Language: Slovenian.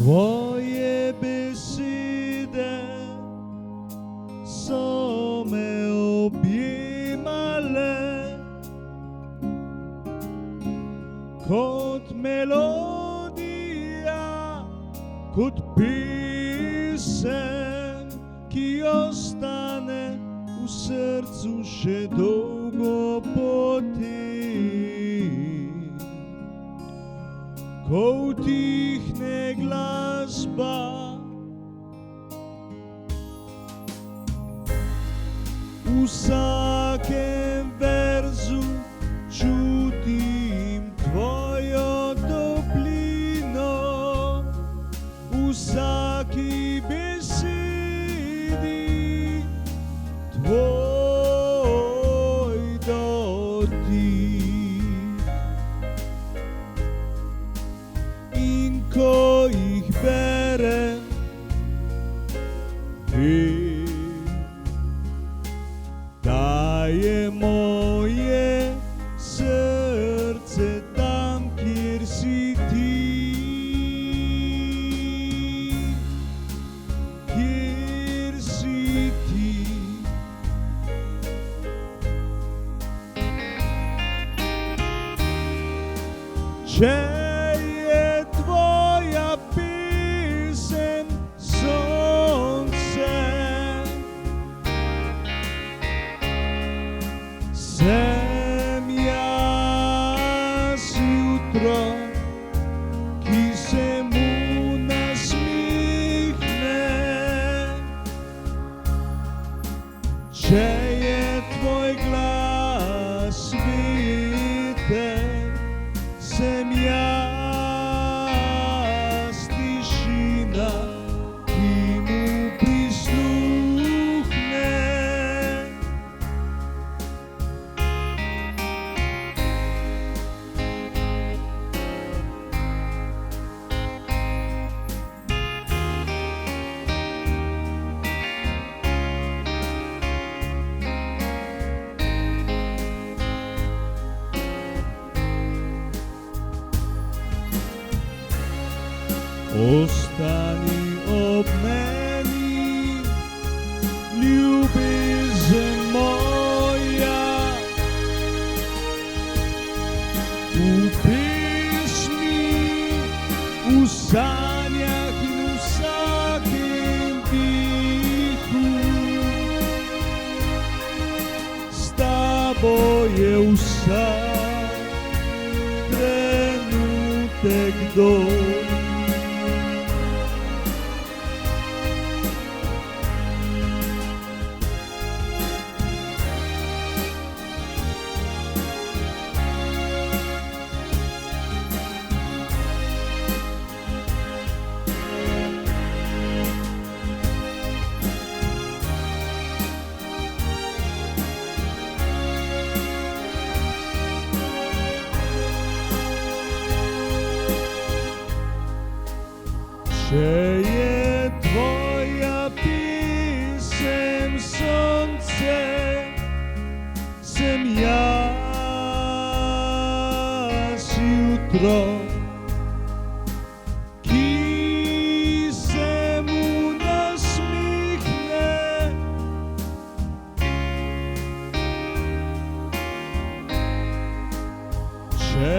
Tvoje besede so me objemale kot melodija, kot pesem, ki ostane v srcu še dolgo potem, ko utihne glasba. V vsakem verzu čutim tvojo toplino, v vsaki besedi tvoj dotik. In ko jih berem, vem, da je moje srce tam, kjer si ti, kjer si ti. Če je tvoja pesem sonce, sem jaz jutro, ki se mu nasmihne. Če je tvoj glas veter, sem jaz tišina, ki mu prisluhne. Ostani ob meni, ljubezen moja, v pesmi, v sanjah in v vsakem dihu. S tabo je vsak trenutek dom. Če je tvoja pesem sonce, sem jaz jutro, ki se mu nasmihne. Če